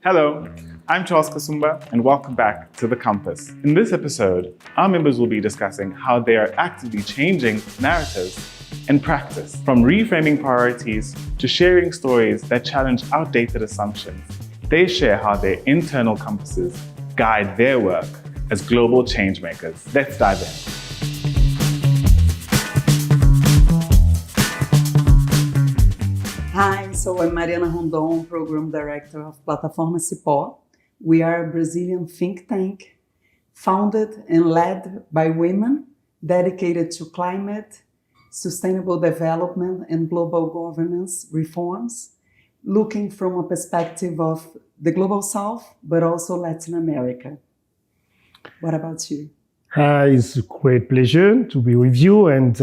Hello, I'm Charles Kasumba, and welcome back to The Compass. In this episode, our members will be discussing how they are actively changing narratives in practice, from reframing priorities to sharing stories that challenge outdated assumptions. They share how their internal compasses guide their work as global changemakers. Let's dive in. Hi, so I'm Mariana Rondon, Program Director of Plataforma CIPÓ. We are a Brazilian think tank founded and led by women dedicated to climate, sustainable development, and global governance reforms, looking from a perspective of the Global South, but also Latin America. What about you? It's a great pleasure to be with you and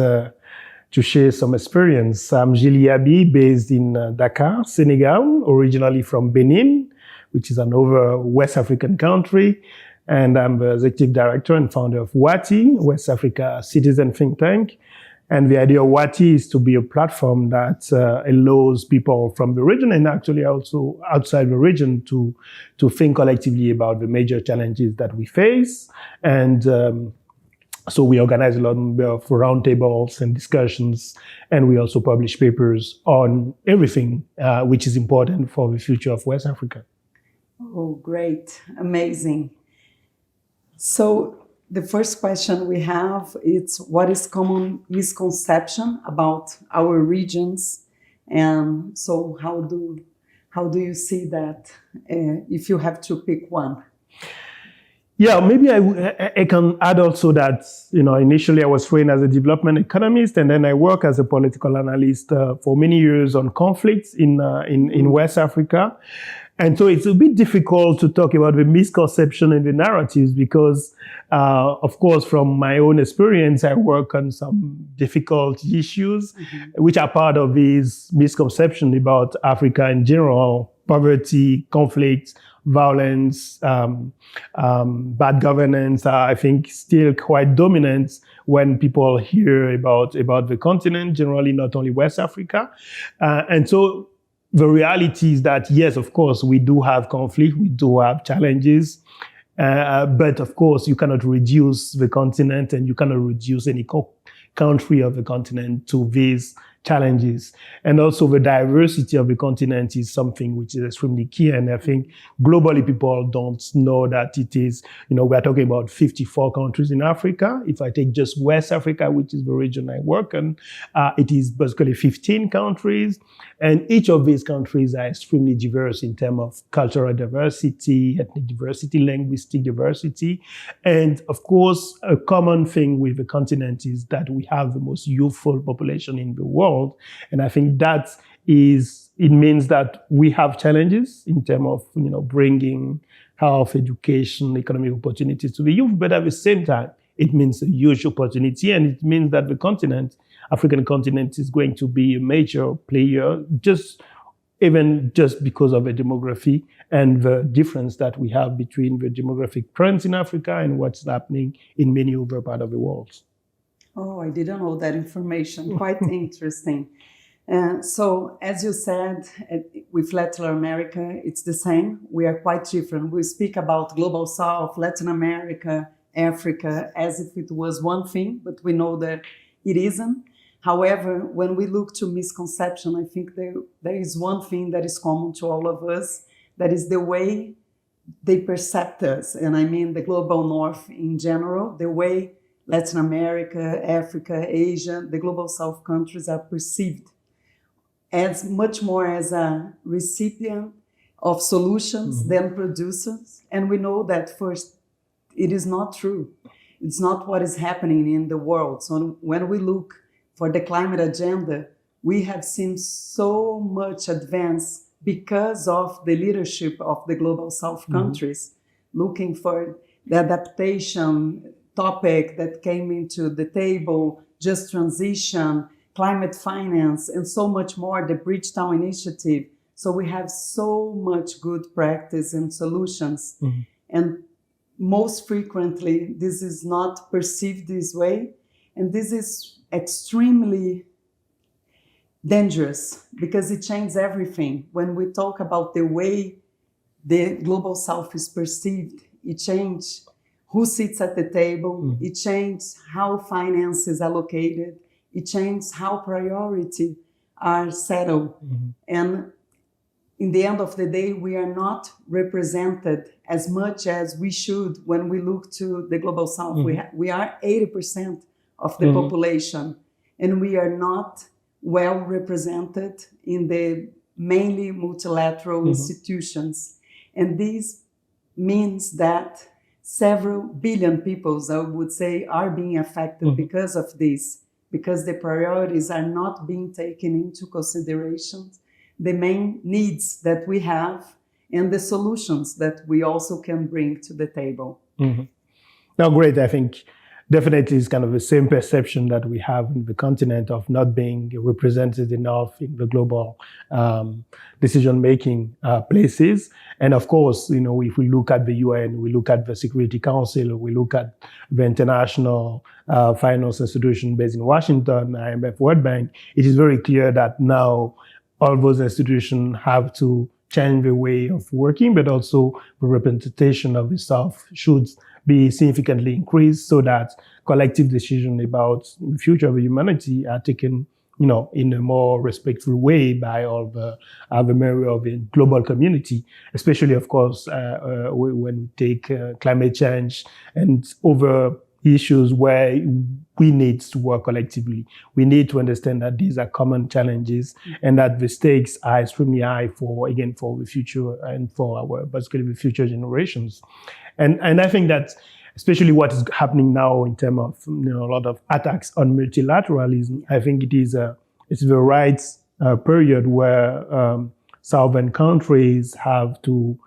to share some experience. I'm Gilles Yabi, based in Dakar, Senegal, originally from Benin, which is another West African country. And I'm the executive director and founder of WATHI, West Africa Citizen Think Tank. And the idea of WATHI is to be a platform that allows people from the region and actually also outside the region to think collectively about the major challenges that we face. And so we organize a lot of roundtables and discussions, and we also publish papers on everything which is important for the future of West Africa. Oh, great. Amazing. So the first question we have is, what is common misconception about our regions? And so how do you see that if you have to pick one? Yeah, maybe I can add also that, initially I was trained as a development economist, and then I worked as a political analyst for many years on conflicts in West Africa. And so it's a bit difficult to talk about the misconception and the narratives because, of course, from my own experience, I work on some difficult issues, which are part of these misconceptions about Africa in general: poverty, conflict, violence, bad governance are, I think, still quite dominant when people hear about the continent, generally not only West Africa. And so the reality is that, yes, of course, we do have conflict, we do have challenges, but of course, you cannot reduce the continent and you cannot reduce any country of the continent to these challenges. And also the diversity of the continent is something which is extremely key. And I think globally people don't know that it is, we're talking about 54 countries in Africa. If I take just West Africa, which is the region I work in, it is basically 15 countries. And each of these countries are extremely diverse in terms of cultural diversity, ethnic diversity, linguistic diversity. And of course, a common thing with the continent is that we have the most youthful population in the world. And I think it means that we have challenges in terms of, bringing health, education, economic opportunities to the youth. But at the same time, it means a huge opportunity. And it means that the continent, African continent, is going to be a major player, even just because of the demography and the difference that we have between the demographic trends in Africa and what's happening in many other parts of the world. Oh, I didn't know that information. Quite interesting. So, as you said, with Latin America, it's the same. We are quite different. We speak about Global South, Latin America, Africa, as if it was one thing, but we know that it isn't. However, when we look to misconception, I think there is one thing that is common to all of us, that is the way they perceive us. And I mean the Global North in general, the way Latin America, Africa, Asia, the Global South countries are perceived as much more as a recipient of solutions than producers. And we know that first, it is not true. It's not what is happening in the world. So when we look for the climate agenda, we have seen so much advance because of the leadership of the Global South countries, looking for the adaptation topic that came into the table, just transition, climate finance, and so much more, the Bridgetown Initiative. So we have so much good practice and solutions. And most frequently, this is not perceived this way. And this is extremely dangerous because it changes everything. When we talk about the way the Global South is perceived. It changed who sits at the table. It changed how finance is allocated. It changed how priorities are settled. And in the end of the day, we are not represented as much as we should when we look to the Global South. We are 80% of the population, and we are not well represented in the mainly multilateral institutions. And this means that several billion people, I would say, are being affected because of this, because the priorities are not being taken into consideration, the main needs that we have and the solutions that we also can bring to the table. No, great. I think definitely it's kind of the same perception that we have in the continent of not being represented enough in the global decision-making places. And of course, you know, if we look at the UN, we look at the Security Council, we look at the international finance institution based in Washington, IMF, World Bank, it is very clear that now all those institutions have to change the way of working, but also the representation of the South should be significantly increased so that collective decisions about the future of humanity are taken, you know, in a more respectful way by all the member of the global community, especially, of course, when we take climate change and other issues where we need to work collectively. We need to understand that these are common challenges and that the stakes are extremely high for the future and for basically the future generations. And I think that especially what is happening now in terms of, you know, a lot of attacks on multilateralism, I think it's the right period where southern countries have to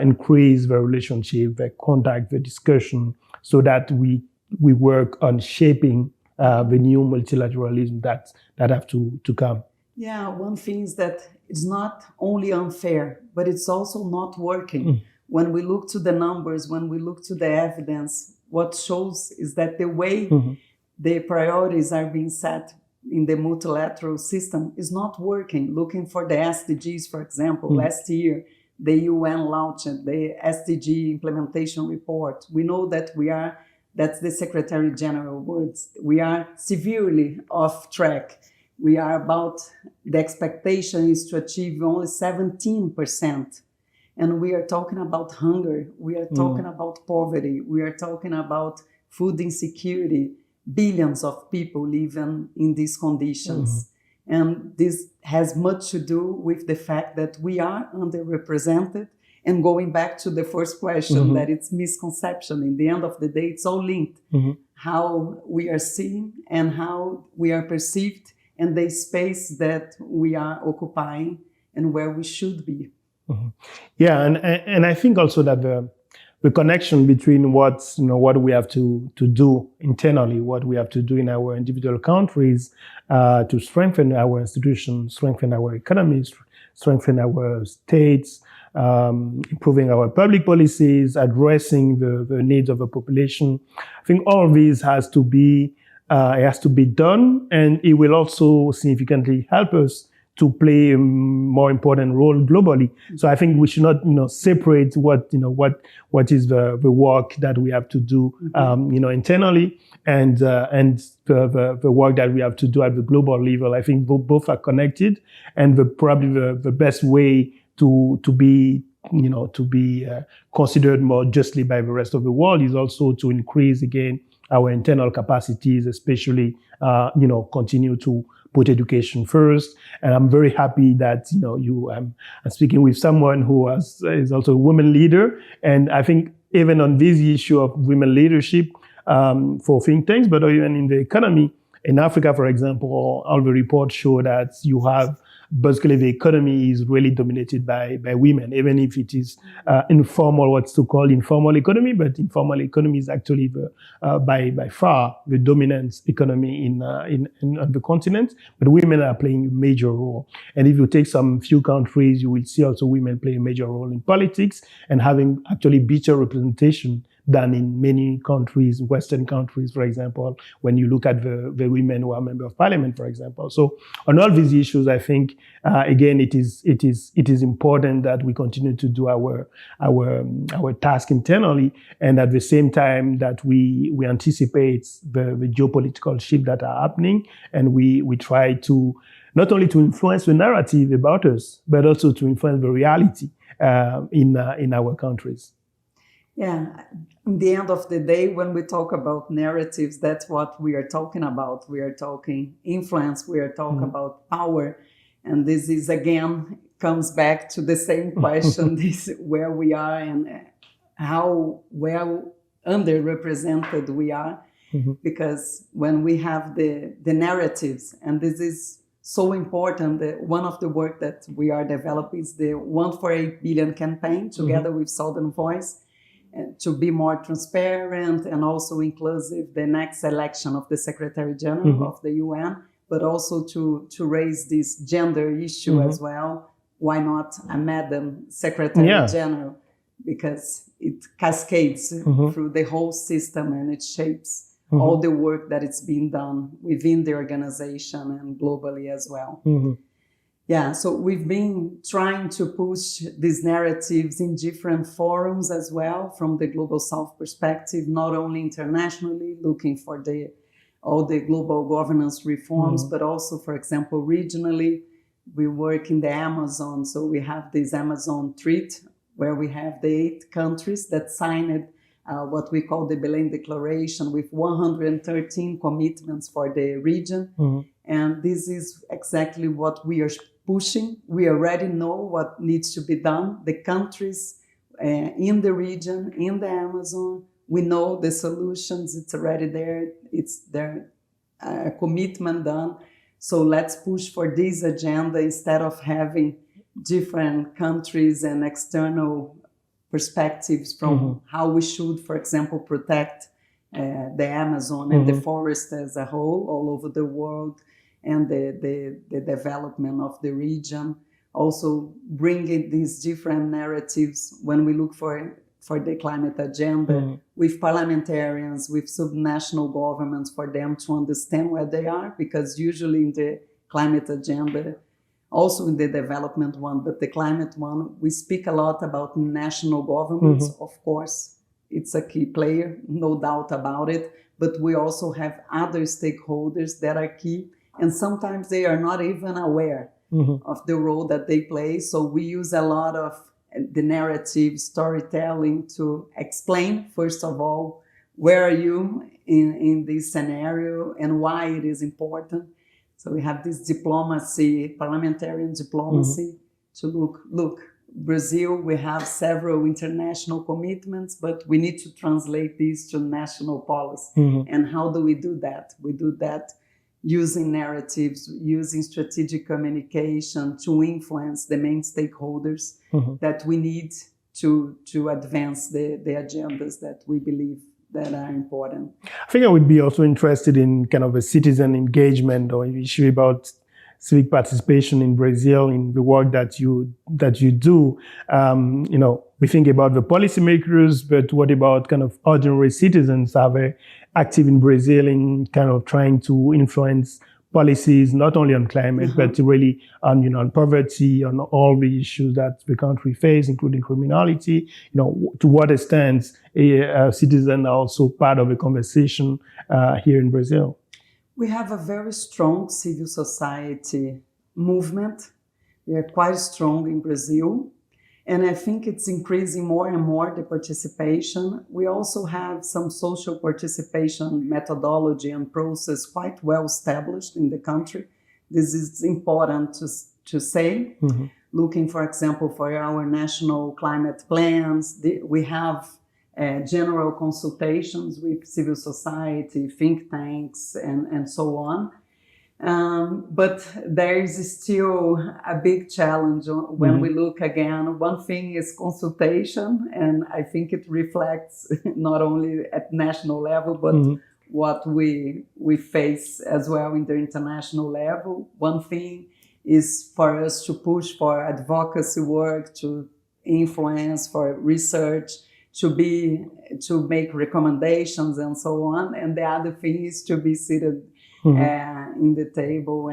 increase their relationship, their contact, the discussion, so that we work on shaping the new multilateralism that have to come. Yeah, one thing is that it's not only unfair, but it's also not working. When we look to the numbers, when we look to the evidence, what shows is that the way the priorities are being set in the multilateral system is not working. Looking for the SDGs, for example, last year, the UN launched the SDG implementation report. We know that that's the Secretary General words, we are severely off track. The expectation is to achieve only 17%. And we are talking about hunger, we are talking about poverty, we are talking about food insecurity, billions of people living in these conditions. And this has much to do with the fact that we are underrepresented. And going back to the first question, that it's misconception. In the end of the day, it's all linked. How we are seen and how we are perceived and the space that we are occupying and where we should be. Yeah, and I think also that the connection between what we have to do internally, what we have to do in our individual countries to strengthen our institutions, strengthen our economies, strengthen our states, improving our public policies, addressing the needs of the population. I think all of this has to be done, and it will also significantly help us to play a more important role globally. So I think we should not, separate what is the work that we have to do, internally, and the work that we have to do at the global level. I think both are connected, and probably the best way to be considered more justly by the rest of the world is also to increase again our internal capacities, especially continue to put education first. And I'm very happy that I'm speaking with someone who is also a women leader. And I think even on this issue of women leadership for think tanks, but even in the economy, in Africa, for example, all the reports show that you have basically the economy is really dominated by women, even if it is informal, what's to call informal economy, but informal economy is actually by far the dominant economy on the continent. But women are playing a major role. And if you take some few countries, you will see also women play a major role in politics and having actually better representation than in many countries, Western countries, for example, when you look at the women who are member of parliament, for example. So on all these issues, I think, again, it is important that we continue to do our task internally, and at the same time that we anticipate the geopolitical shift that are happening, and we try to not only to influence the narrative about us, but also to influence the reality in our countries. Yeah, in the end of the day, when we talk about narratives, that's what we are talking about. We are talking influence, we are talking about power. And this is, again, comes back to the same question, this where we are and how well underrepresented we are. Because when we have the narratives, and this is so important, that one of the work that we are developing is the 148 Billion campaign, together with Southern Voice, to be more transparent and also inclusive the next election of the Secretary General of the UN, but also to raise this gender issue as well. Why not a Madam Secretary General? Because it cascades through the whole system, and it shapes all the work that it's being done within the organization and globally as well. Yeah, so we've been trying to push these narratives in different forums as well, from the Global South perspective, not only internationally, looking for all the global governance reforms, but also, for example, regionally. We work in the Amazon, so we have this Amazon Treaty, where we have the 8 countries that signed what we call the Belém Declaration, with 113 commitments for the region. And this is exactly what we are pushing. We already know what needs to be done. The countries in the region, in the Amazon, we know the solutions. It's already there. It's there, a commitment done. So let's push for this agenda instead of having different countries and external perspectives from how we should, for example, protect the Amazon and the forest as a whole all over the world, and the development of the region. Also bringing these different narratives when we look for the climate agenda with parliamentarians, with subnational governments, for them to understand where they are, because usually in the climate agenda, also in the development one, but the climate one, we speak a lot about national governments. Of course, it's a key player, no doubt about it, but we also have other stakeholders that are key, and sometimes they are not even aware of the role that they play. So we use a lot of the narrative storytelling to explain, first of all, where are you in this scenario and why it is important. So we have this diplomacy, parliamentarian diplomacy, to look, Brazil, we have several international commitments, but we need to translate these to national policy. And how do we do that? We do that using narratives, using strategic communication to influence the main stakeholders that we need to advance the agendas that we believe that are important. I think I would be also interested in kind of a citizen engagement or issue about civic participation in Brazil, in the work that you do. We think about the policymakers, but what about kind of ordinary citizens? Are they active in Brazil in kind of trying to influence policies, not only on climate, but really on poverty, on all the issues that the country faces, including criminality? To what extent citizens are also part of the conversation here in Brazil? We have a very strong civil society movement. We are quite strong in Brazil. And I think it's increasing more and more, the participation. We also have some social participation methodology and process quite well established in the country. This is important to say. Looking, for example, for our national climate plans, we have general consultations with civil society, think tanks, and so on. But there is still a big challenge when we look again. One thing is consultation, and I think it reflects not only at national level, but what we face as well in the international level. One thing is for us to push for advocacy work, to influence, for research, to make recommendations and so on, and the other thing is to be seated in the table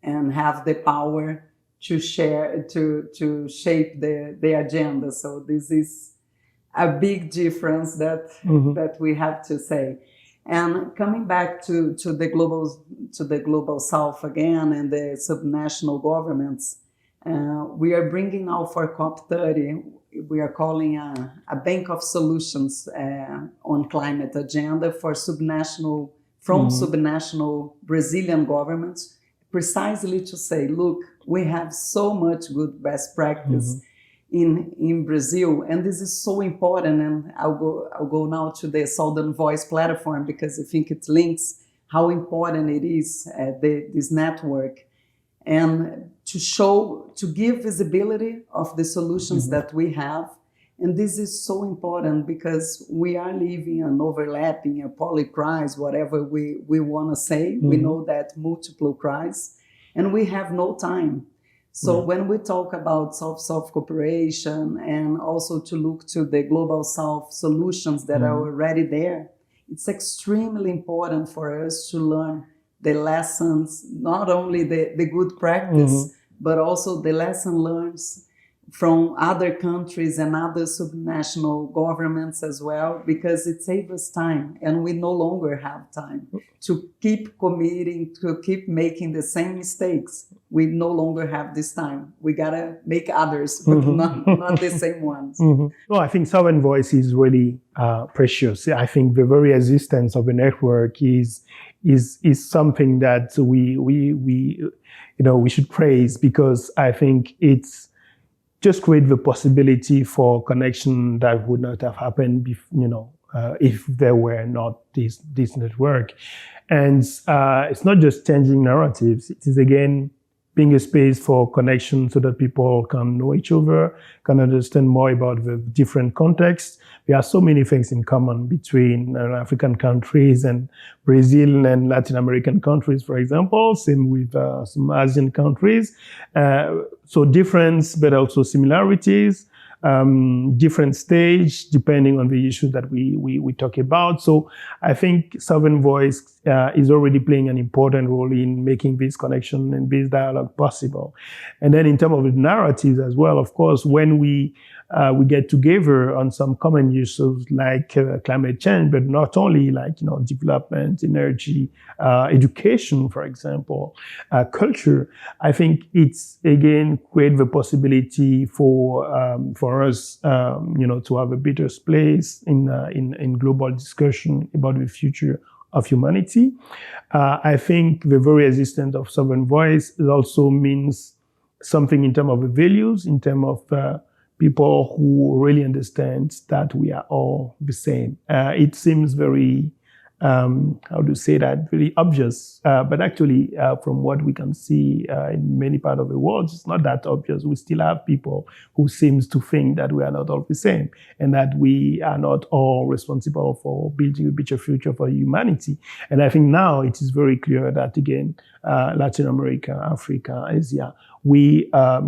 and have the power to share, to shape the agenda. So this is a big difference that we have to say. And coming back to the global South again and the subnational governments, we are bringing now for COP30, we are calling a bank of solutions on climate agenda for subnational Brazilian governments, precisely to say, look, we have so much good best practice in Brazil, and this is so important. And I'll go now to the Southern Voice platform, because I think it links how important it is, this network, and to give visibility of the solutions that we have. And this is so important because we are living an overlapping, a polycrisis, whatever we want to say. We know that multiple crises, and we have no time. So when we talk about South-South cooperation and also to look to the Global South solutions that are already there, it's extremely important for us to learn the lessons, not only the good practice, but also the lesson learned from other countries and other subnational governments as well, because it saves us time, and we no longer have time to keep committing, to keep making the same mistakes. We no longer have this time. We gotta make others, but not the same ones. No, I think Southern Voice is really precious. I think the very existence of a network is something that we should praise, because I think it's just create the possibility for connection that would not have happened, if there were not this network. And it's not just changing narratives. It is again being a space for connection so that people can know each other, can understand more about the different contexts. There are so many things in common between African countries and Brazil and Latin American countries, for example, same with some Asian countries. So difference, but also similarities, different stage, depending on the issue that we talk about. So I think Southern Voice is already playing an important role in making this connection and this dialogue possible. And then in terms of the narratives as well, of course, when we get together on some common issues like climate change, but not only, like, development, energy, education, for example, culture, I think it's again create the possibility for us, to have a better place in global discussion about the future of humanity. I think the very existence of Southern Voice also means something in terms of the values, in terms of people who really understand that we are all the same. It seems very, very obvious, but actually from what we can see in many parts of the world, it's not that obvious. We still have people who seems to think that we are not all the same and that we are not all responsible for building a better future for humanity. And I think now it is very clear that, again, Latin America, Africa, Asia, we are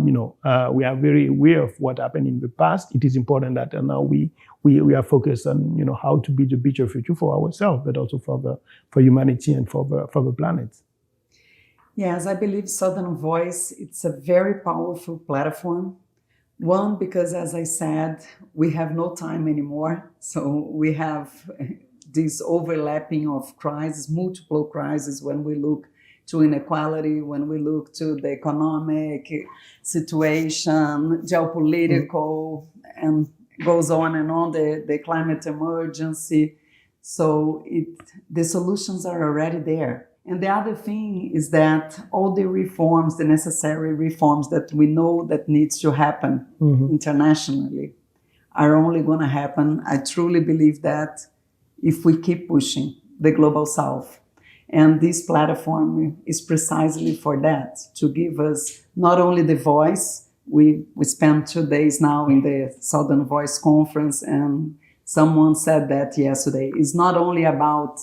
very aware of what happened in the past. It is important that now we are focused on how to build a better future for ourselves, but also for humanity and for the planet. Yes, I believe Southern Voice, it's a very powerful platform. One, because as I said, we have no time anymore. So we have this overlapping of crises, multiple crises, when we look to inequality, when we look to the economic situation, geopolitical, and goes on and on, the climate emergency. So the solutions are already there. And the other thing is that all the reforms, the necessary reforms that we know that needs to happen internationally, are only going to happen, I truly believe that, if we keep pushing the Global South. And this platform is precisely for that, to give us not only the voice. We spent 2 days now in the Southern Voice Conference, and someone said that yesterday. It's not only about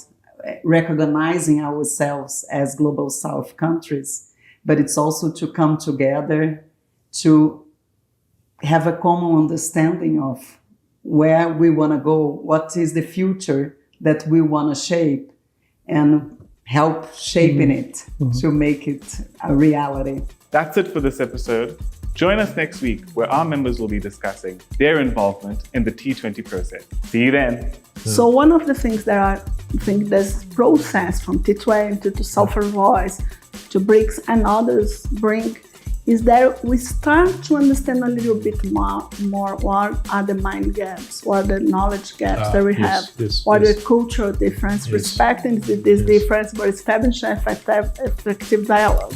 recognizing ourselves as Global South countries, but it's also to come together to have a common understanding of where we want to go, what is the future that we want to shape, and help shaping it to make it a reality. That's it for this episode. Join us next week where our members will be discussing their involvement in the T20 process. See you then. So one of the things that I think this process from T20 to Sulfur Voice to BRICS and others bring is that we start to understand a little bit more what are the mind gaps, what are the knowledge gaps that we have, what are the cultural difference, respecting this difference, but establishing effective dialogue.